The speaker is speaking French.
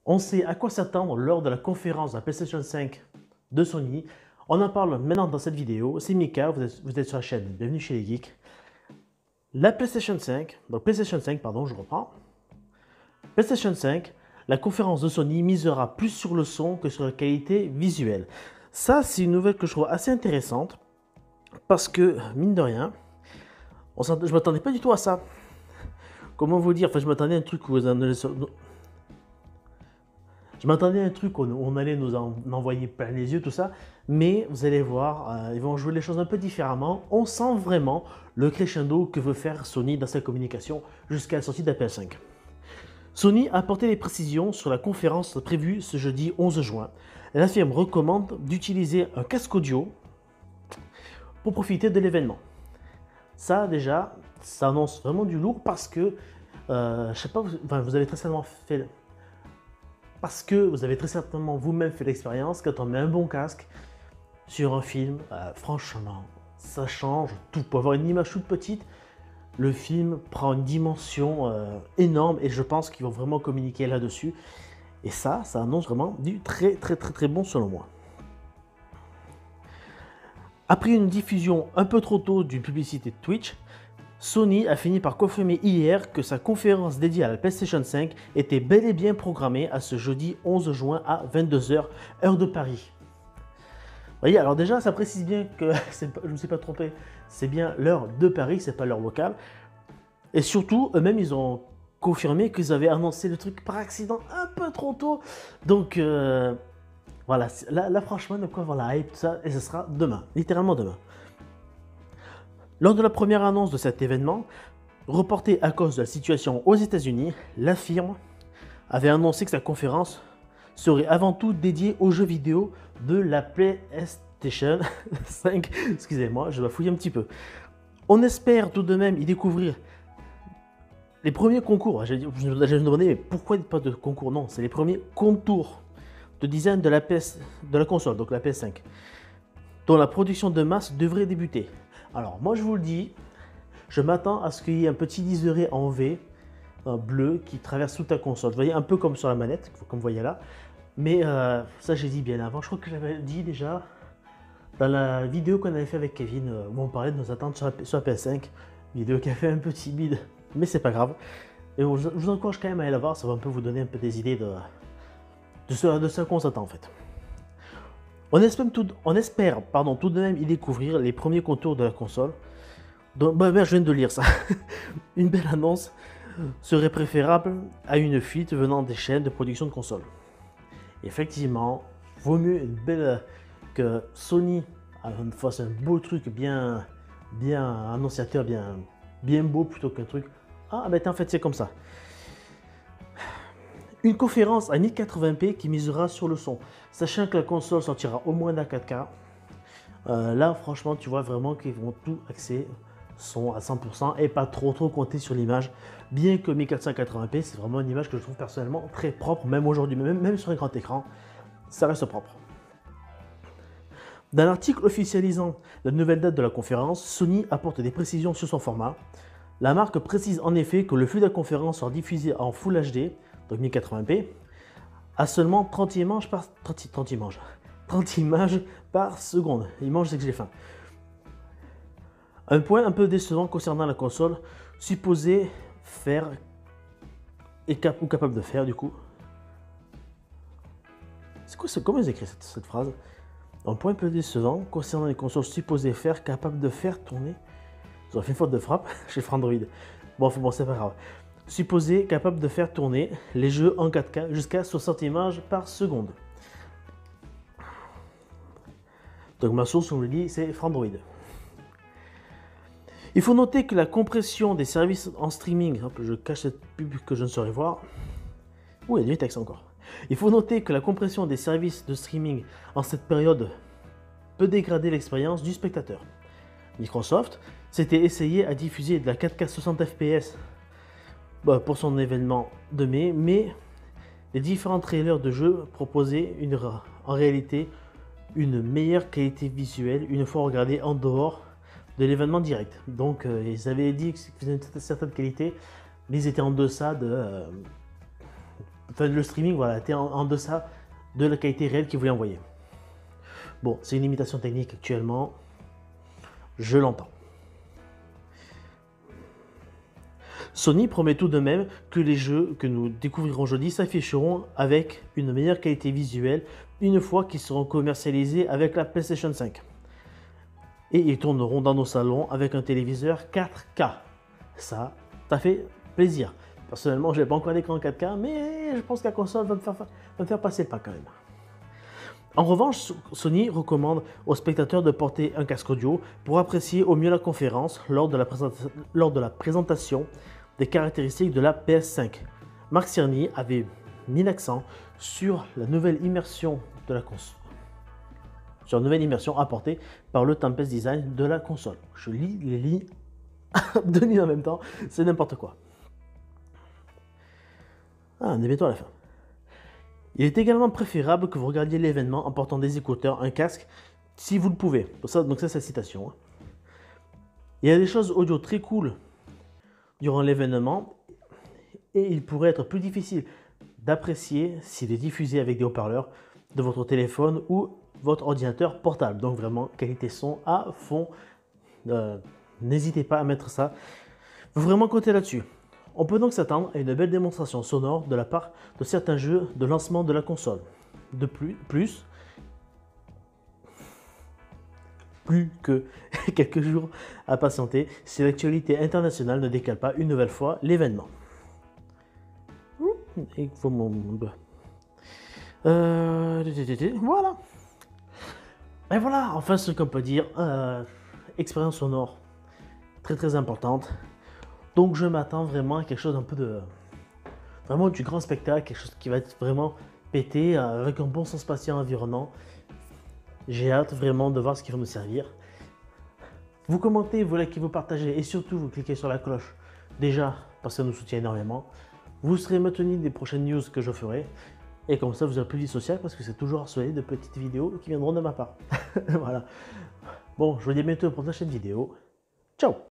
On sait à quoi s'attendre lors de la conférence de la PlayStation 5 de Sony. On en parle maintenant dans cette vidéo. C'est Mika, vous êtes sur la chaîne. Bienvenue chez les Geeks. La PlayStation 5, je reprends. PlayStation 5, la conférence de Sony misera plus sur le son que sur la qualité visuelle. Ça, c'est une nouvelle que je trouve assez intéressante parce que, mine de rien, je ne m'attendais pas du tout à ça. Comment vous dire? Enfin, je m'attendais à un truc où vous en allez Je m'attendais à un truc où on allait nous en envoyer plein les yeux, tout ça, mais vous allez voir, ils vont jouer les choses un peu différemment. On sent vraiment le crescendo que veut faire Sony dans sa communication jusqu'à la sortie de la PS5. Sony a apporté des précisions sur la conférence prévue ce jeudi 11 juin. La firme recommande d'utiliser un casque audio pour profiter de l'événement. Ça déjà, ça annonce vraiment du lourd parce que, je sais pas, vous avez très certainement fait... Parce que vous avez très certainement vous-même fait l'expérience, quand on met un bon casque sur un film, franchement, ça change tout. Pour avoir une image toute petite, le film prend une dimension énorme et je pense qu'ils vont vraiment communiquer là-dessus. Et ça annonce vraiment du très bon selon moi. Après une diffusion un peu trop tôt d'une publicité de Twitch, Sony a fini par confirmer hier que sa conférence dédiée à la PlayStation 5 était bel et bien programmée à ce jeudi 11 juin à 22 h, heure de Paris. Vous voyez, alors déjà, ça précise bien que, je ne me suis pas trompé, c'est bien l'heure de Paris, c'est pas l'heure locale. Et surtout, eux-mêmes, ils ont confirmé qu'ils avaient annoncé le truc par accident un peu trop tôt. Donc, voilà, là franchement, de quoi avoir la hype, tout ça, et ce sera demain, littéralement demain. Lors de la première annonce de cet événement, reporté à cause de la situation aux États-Unis, la firme avait annoncé que sa conférence serait avant tout dédiée aux jeux vidéo de la PlayStation 5. Excusez-moi, je dois fouiller un petit peu. On espère tout de même y découvrir les premiers concours. Je me demandais, mais pourquoi il n'y a pas de concours? Non, c'est les premiers contours de design de la console, donc la PS5, dont la production de masse devrait débuter. Alors moi je vous le dis, je m'attends à ce qu'il y ait un petit liseré en V, bleu, qui traverse toute la console. Vous voyez, un peu comme sur la manette, comme vous voyez là. Mais ça j'ai dit bien avant, je crois que j'avais dit déjà dans la vidéo qu'on avait fait avec Kevin, où on parlait de nos attentes sur la PS5, vidéo qui a fait un peu timide, mais c'est pas grave. Et je vous encourage quand même à aller la voir, ça va un peu vous donner un peu des idées de ce à quoi on s'attend en fait. On espère tout de même y découvrir les premiers contours de la console. Donc, je viens de lire ça. Une belle annonce serait préférable à une fuite venant des chaînes de production de consoles. Effectivement, vaut mieux une belle que Sony fasse un beau truc bien annonciateur, bien beau plutôt qu'un truc. Ah, en fait, c'est comme ça. Une conférence à 1080p qui misera sur le son, sachant que la console sortira au moins d'un 4K. Là, franchement, tu vois vraiment qu'ils vont tout axer son à 100% et pas trop compter sur l'image. Bien que 1480p, c'est vraiment une image que je trouve personnellement très propre, même aujourd'hui, même sur un grand écran, ça reste propre. Dans l'article officialisant la nouvelle date de la conférence, Sony apporte des précisions sur son format. La marque précise en effet que le flux de la conférence sera diffusé en Full HD, donc 1080p, à seulement 30 images par seconde. Images, c'est que j'ai faim. Un point un peu décevant concernant la console, supposée faire ou capable de faire du coup. C'est quoi, comment ils écrivent cette phrase? Un point un peu décevant concernant les consoles supposées faire, capable de faire tourner. Ils ont fait une faute de frappe chez Frandroid. Bon, c'est pas grave. Supposé capable de faire tourner les jeux en 4K jusqu'à 60 images par seconde. Donc ma source, on le dit, c'est Frandroid. Il faut noter que la compression des services en streaming, hop, je cache cette pub que je ne saurais voir. Ouh, il y a du texte encore. Il faut noter que la compression des services de streaming en cette période peut dégrader l'expérience du spectateur. Microsoft s'était essayé à diffuser de la 4K 60 fps pour son événement de mai, mais les différents trailers de jeux proposaient en réalité une meilleure qualité visuelle une fois regardé en dehors de l'événement direct. Donc ils avaient dit qu'ils faisaient une certaine qualité, mais ils étaient en deçà de enfin, le streaming voilà, était en deçà de la qualité réelle qu'ils voulaient envoyer. Bon, c'est une limitation technique actuellement, je l'entends. Sony promet tout de même que les jeux que nous découvrirons jeudi s'afficheront avec une meilleure qualité visuelle une fois qu'ils seront commercialisés avec la PlayStation 5. Et ils tourneront dans nos salons avec un téléviseur 4K. Ça fait plaisir. Personnellement, je n'ai pas encore l'écran 4K, mais je pense que la console va me faire passer le pas quand même. En revanche, Sony recommande aux spectateurs de porter un casque audio pour apprécier au mieux la conférence lors de la présentation des caractéristiques de la PS5. Marc Cerny avait mis l'accent sur la nouvelle immersion de la console. Sur la nouvelle immersion apportée par le Tempest Design de la console. Je lis les lignes de lignes en même temps, c'est n'importe quoi. Ah, on est bientôt à la fin. Il est également préférable que vous regardiez l'événement en portant des écouteurs, un casque, si vous le pouvez. Donc ça, c'est la citation. Il y a des choses audio très cool durant l'événement et il pourrait être plus difficile d'apprécier s'il est diffusé avec des haut-parleurs de votre téléphone ou votre ordinateur portable. Donc vraiment, qualité son à fond. N'hésitez pas à mettre ça. Il faut vraiment compter là-dessus. On peut donc s'attendre à une belle démonstration sonore de la part de certains jeux de lancement de la console. De plus que quelques jours à patienter si l'actualité internationale ne décale pas une nouvelle fois l'événement. Voilà. Et voilà, enfin ce qu'on peut dire, expérience sonore très importante. Donc je m'attends vraiment à quelque chose un peu de... Vraiment du grand spectacle, quelque chose qui va être vraiment pété, avec un bon sens spatial environnant. J'ai hâte vraiment de voir ce qui va nous servir. Vous commentez, vous likez, vous partagez et surtout vous cliquez sur la cloche. Déjà parce que ça nous soutient énormément. Vous serez maintenu des prochaines news que je ferai. Et comme ça vous aurez plus de vie sociale parce que c'est toujours harcelé de petites vidéos qui viendront de ma part. Voilà. Bon, je vous dis à bientôt pour la prochaine vidéo. Ciao!